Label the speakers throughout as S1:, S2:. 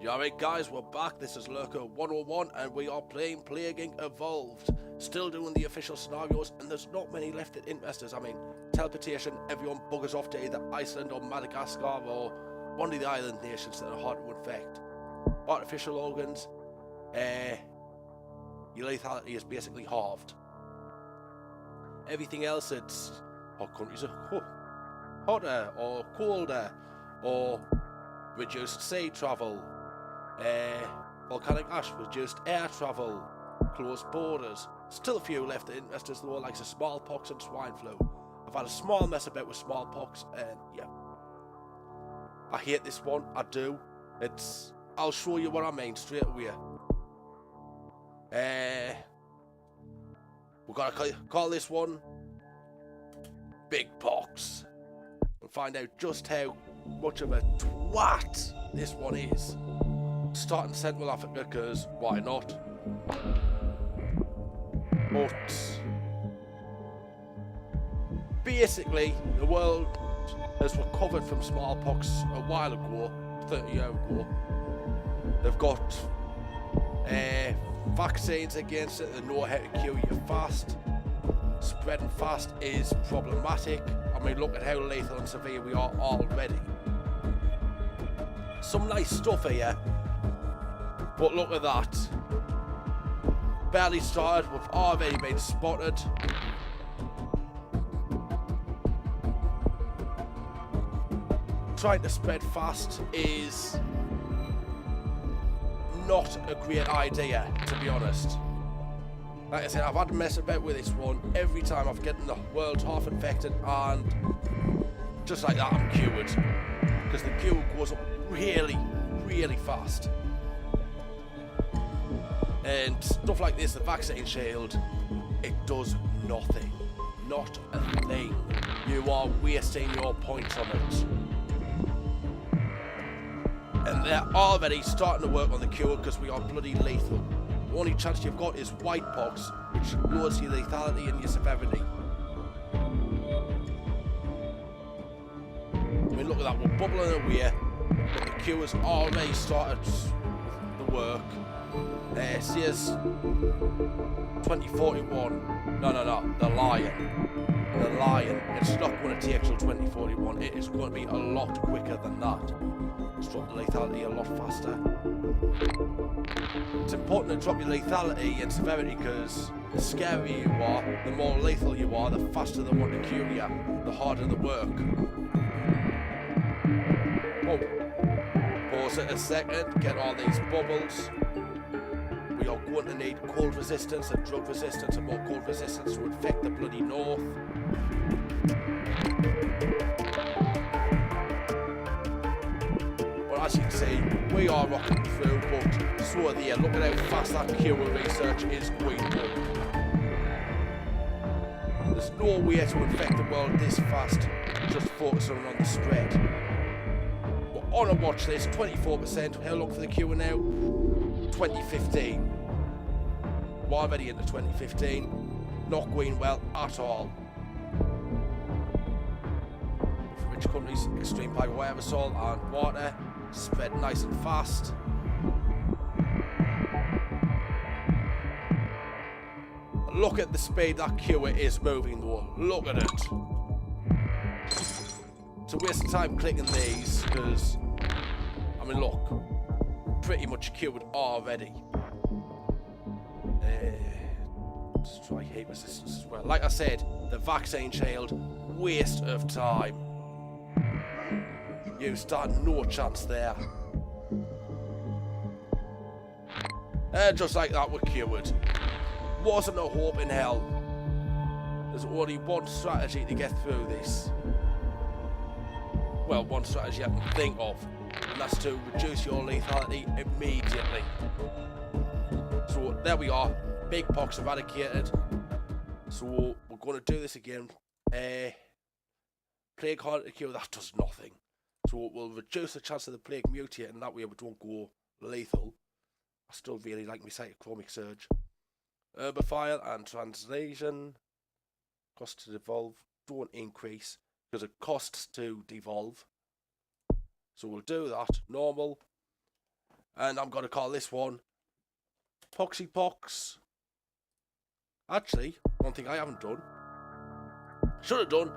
S1: Yeah, right guys, we're back. This is Lurker101 and we are playing Plaguing Evolved. Still doing the official scenarios and there's not many left that interest us. I mean, teleportation, everyone buggers off to either Iceland or Madagascar or one of the island nations that are hard to infect. Artificial organs, your lethality is basically halved. Everything else, it's hot countries are hotter or colder or reduced sea travel. Volcanic ash, reduced air travel, closed borders. Still a few left that interest us though, like the Small Pox and swine flu. I've had a small mess about with Small Pox, and yeah, I hate this one. I do. I'll show you what I mean straight away. We're gonna call this one Big Pox and find out just how much of a twat this one is. Starting Central Africa, because why not? But basically, the world has recovered from smallpox a while ago, 30 years ago. They've got vaccines against it, they know how to cure you fast. Spreading fast is problematic. I mean, look at how lethal and severe we are already. Some nice stuff here, but look at that. Barely started, we've already been spotted. Trying to spread fast is not a great idea, to be honest. Like I said, I've had to mess about with this one every time I've gotten the world half infected, and just like that I'm cured. Because the cure goes up really, really fast. And stuff like this, the vaccine shield, it does nothing. Not a thing. You are wasting your points on it. And they're already starting to work on the cure because we are bloody lethal. The only chance you've got is white pox, which lowers your lethality and your severity. I mean, look at that, we're bubbling away, but the cure's already started the work. Says 2041. No, the lion. It's not going to take till 2041. It is going to be a lot quicker than that. It's drop the lethality a lot faster. It's important to drop your lethality and severity because the scarier you are, the more lethal you are, the faster they want to cure you, the harder the work. Oh, pause it a second, get all these bubbles. We are going to need cold resistance and drug resistance and more cold resistance to infect the bloody north. But as you can see, we are rocking through, but so are they. Look at how fast that cure research is going up. There's no way to infect the world this fast, just focusing on the spread. We're on a watch list, 24%. How long for the cure now? 2015. We're already into 2015. Not going well at all. For rich countries, extreme high wherewithal and water, spread nice and fast. Look at the speed that cure is moving though. Look at it. It's a waste of time clicking these because, I mean, look, pretty much cured already. Let's try heat resistance as well. Like I said, the vaccine shield, waste of time. You stand no chance there. And just like that, we're cured. Wasn't a hope in hell. There's only one strategy to get through this. Well, one strategy I can think of, and that's to reduce your lethality immediately. So there we are, Big Pox eradicated. So we're going to do this again. Plague hard to cure, that does nothing. So we'll reduce the chance of the plague mutating, and that way we don't go lethal. I still really like my cytochromic surge. Herbifile and translation. Cost to devolve don't increase because it costs to devolve. So we'll do that, normal. And I'm going to call this one Poxy Pox. Actually, one thing I haven't done, should have done,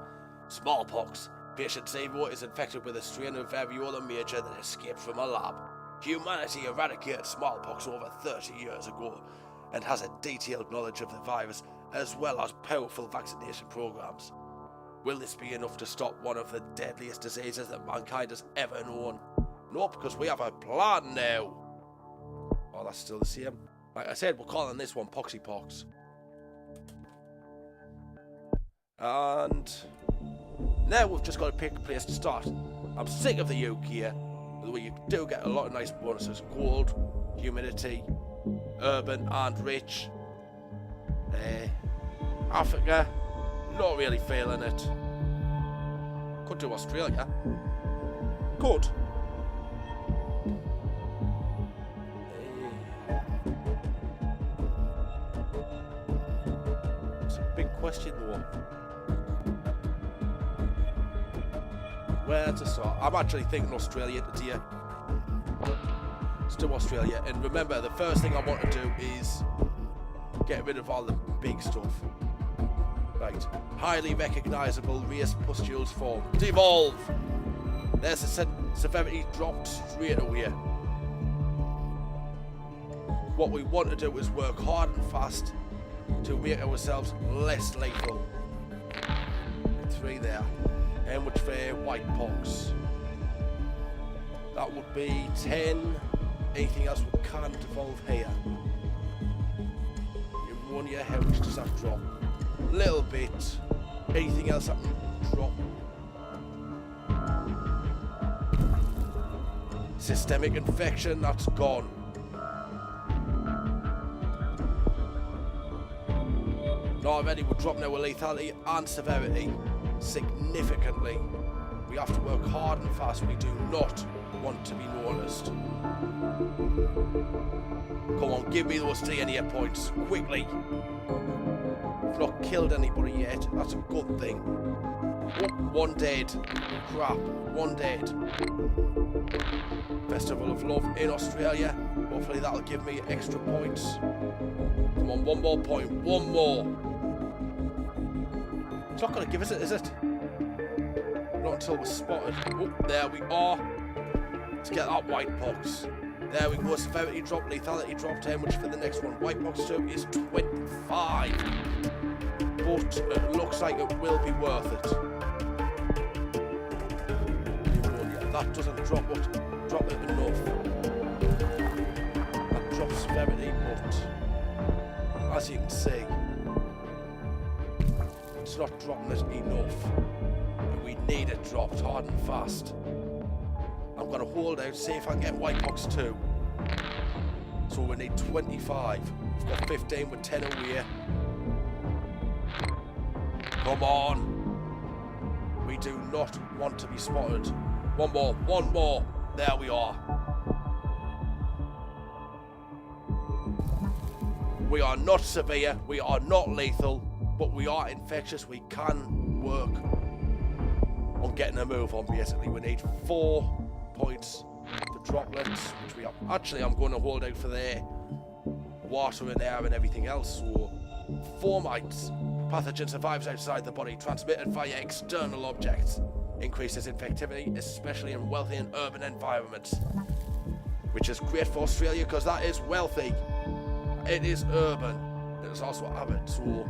S1: Small Pox. Patient Savo is infected with a strain of variola major that escaped from a lab. Humanity eradicated smallpox over 30 years ago and has a detailed knowledge of the virus as well as powerful vaccination programs. Will this be enough to stop one of the deadliest diseases that mankind has ever known? No, because we have a plan now. Oh, that's still the same. Like I said, we're calling this one Poxy Pox. And now we've just got to pick a place to start. I'm sick of the UK, although you do get a lot of nice bonuses. Cold, humidity, urban and rich. Africa, not really feeling it. Could do Australia. Could. It's a big question though. Where to start? I'm actually thinking Australia today. Let's do Australia. And remember, the first thing I want to do is get rid of all the big stuff. Right. Highly recognisable race pustules form. Devolve! There's the severity dropped straight away. What we want to do is work hard and fast to make ourselves less lethal. 3 there. How much for white pox? That would be 10. Anything else we can't devolve here. Pneumonia, how much does that drop? Little bit. Anything else that can drop? Systemic infection, that's gone. Now already we're dropping our lethality and severity significantly. We have to work hard and fast. We do not want to be noticed. Come on, give me those DNA points quickly. We've not killed anybody yet. That's a good thing. Oh, 1 dead. Crap, 1 dead. Festival of Love in Australia. Hopefully that'll give me extra points. Come on, 1 more point. 1 more. It's not going to give us it, is it? Not until we're spotted. Oh, there we are. Let's get that white pox. There we go. Severity drop, lethality drop. How much for the next one? White pox 2 is 25. But it looks like it will be worth it. That doesn't drop it enough. That drops severity, but as you can see, it's not dropping it enough. We need it dropped hard and fast. I'm going to hold out, see if I can get white pox 2. So we need 25. We've got 15 with 10 away. Come on. We do not want to be spotted. 1 more, 1 more. There we are. We are not severe, we are not lethal, but we are infectious. We can work on getting a move on, basically. We need 4 points for droplets, which we have. Actually, I'm going to hold out for their water and air and everything else. So, formites. Pathogen survives outside the body, transmitted via external objects. Increases infectivity, especially in wealthy and urban environments. Which is great for Australia, because that is wealthy. It is urban. It is also avid. So,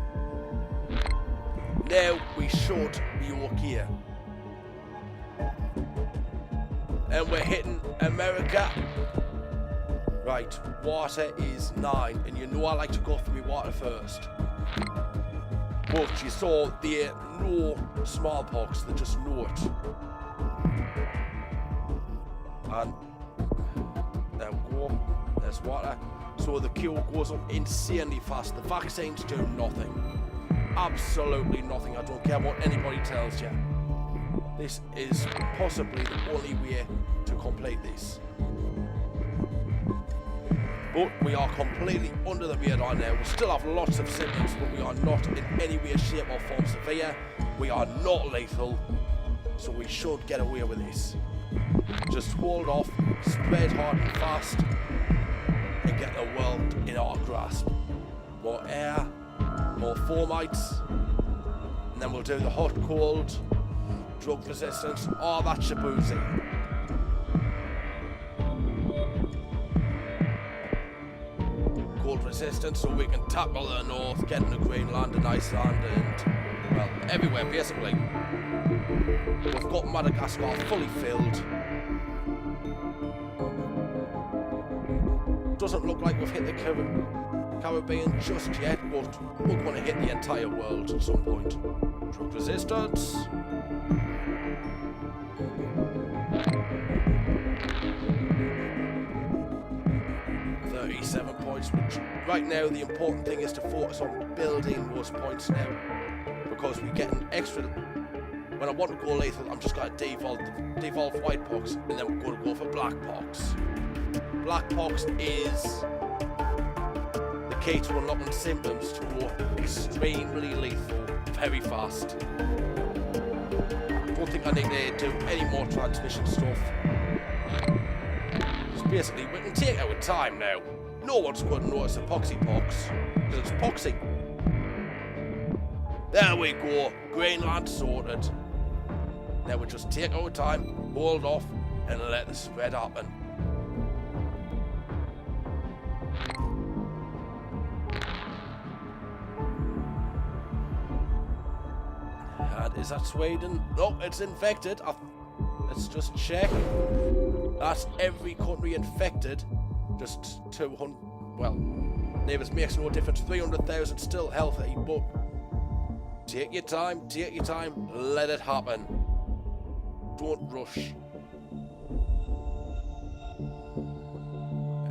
S1: now we should be okay. And we're hitting America. Right, water is 9, and you know I like to go for my water first. But you saw there no smallpox, they just know it. And there we go, there's water. So the cure goes up insanely fast. The vaccines do nothing. Absolutely nothing. I don't care what anybody tells you. This is possibly the only way to complete this. But we are completely under the radar now. We still have lots of symptoms, but we are not in any way, shape or form severe. We are not lethal, so we should get away with this. just hold off, spread hard and fast, and get the world in our grasp. More air, more fomites, and then we'll do the hot, cold, drug resistance, all that shaboozy. Cold resistance so we can tackle the north, get into Greenland and Iceland and, well, everywhere basically. We've got Madagascar fully filled. Doesn't look like we've hit the Caribbean just yet, but we're going to hit the entire world at some point. Drug resistance. Which right now the important thing is to focus on building those points now, because we get an extra. When I want to go lethal, I'm just going to devolve white pox, and then we're going to go for black pox. Black pox is the key to unlocking symptoms to go extremely lethal very fast. Don't think I need to do any more transmission stuff. Just basically, we can take our time now. No one's going to notice the Poxy Pox, because it's Poxy. There we go, Greenland sorted. Now we just take our time, hold off, and let the spread happen. And is that Sweden? No, it's infected. Let's just check. That's every country infected. Just 200, well, neighbours makes no difference, 300,000 still healthy, but take your time, let it happen. Don't rush.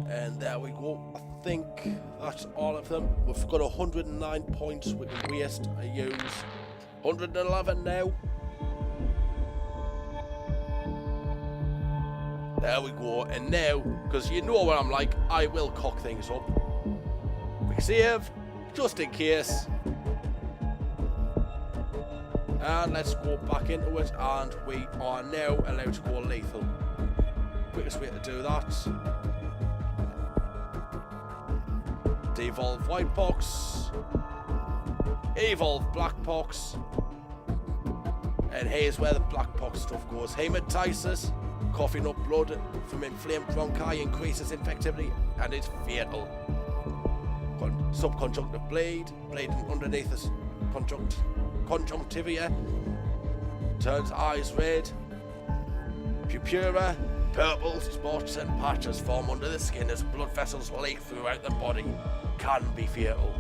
S1: And there we go, I think that's all of them. We've got 109 points we can waste or use. 111 now. There we go, and now, because you know what I'm like, I will cock things up. Quick save, just in case. And let's go back into it, and we are now allowed to go lethal. Quickest way to do that. Devolve white pox. Evolve black pox. And here's where the black pox stuff goes. Hematitis. Coughing up blood from inflamed bronchi increases infectivity and is fatal. Subconjunctive bleeding underneath the conjunctiva, turns eyes red. Purpura, purple spots and patches form under the skin as blood vessels leak throughout the body. Can be fatal.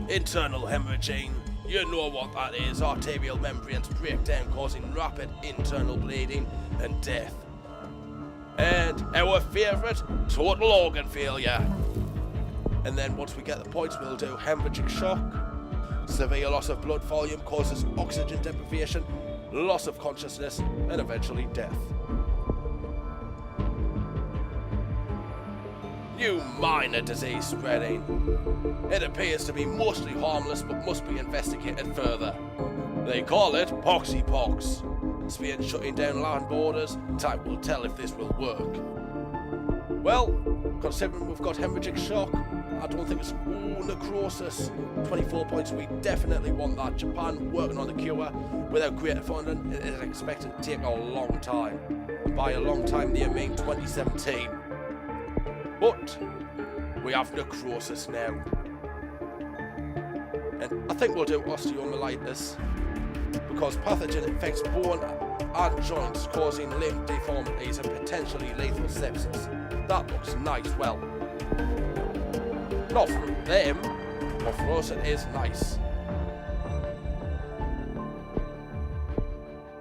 S1: Internal hemorrhaging. You know what that is. Arterial membranes break down, causing rapid internal bleeding and death. And our favourite, total organ failure. And then once we get the points, we'll do hemorrhagic shock. Severe loss of blood volume causes oxygen deprivation, loss of consciousness, and eventually death. New minor disease spreading. It appears to be mostly harmless but must be investigated further. They call it Poxy Pox. Spain shutting down land borders. Time will tell if this will work. Well, considering we've got hemorrhagic shock, I don't think it's necrosis. 24 points, we definitely want that. Japan working on the cure without greater funding. It is expected to take a long time. And by a long time, they mean 2017. But we have necrosis now. And I think we'll do osteomyelitis, because pathogen infects bone and joints, causing limb deformities and potentially lethal sepsis. That looks nice. Well, not for them, but for us it is nice.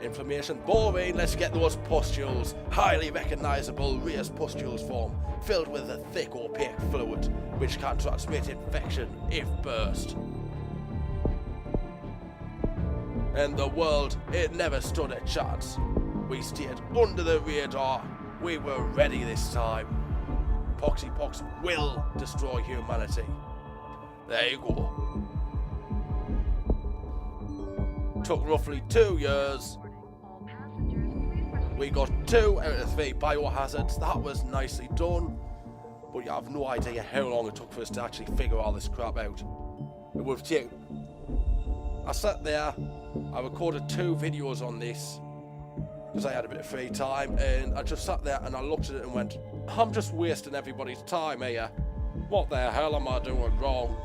S1: Inflammation, boring. Let's get those pustules. Highly recognisable raised pustules form, filled with a thick opaque fluid, which can transmit infection if burst. And the world, it never stood a chance. We stayed under the radar. We were ready this time. Poxy Pox will destroy humanity. There you go. Took roughly 2 years. We got 2 out of 3 biohazards. That was nicely done. But you have no idea how long it took for us to actually figure all this crap out. It would have taken... I sat there, I recorded 2 videos on this because I had a bit of free time, and I just sat there and I looked at it and went, I'm just wasting everybody's time here. What the hell am I doing wrong?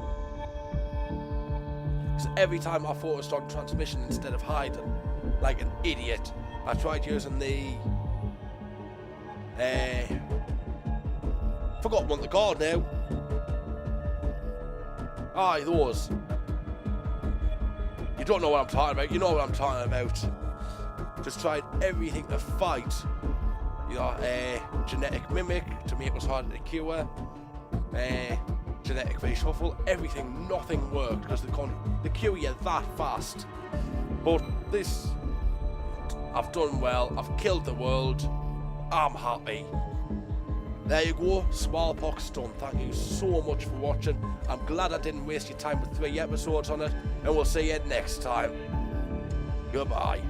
S1: Because every time I focused on transmission instead of hiding, like an idiot, I tried using the... forgot what they're called now. Aye, those. You don't know what I'm talking about, you know what I'm talking about. Just tried everything to fight. You know, genetic mimic to make us harder to cure. Genetic reshuffle, everything, nothing worked because they cure you that fast. But this, I've done well, I've killed the world, I'm happy. There you go, Small Pox done. Thank you so much for watching. I'm glad I didn't waste your time with 3 episodes on it, and we'll see you next time. Goodbye.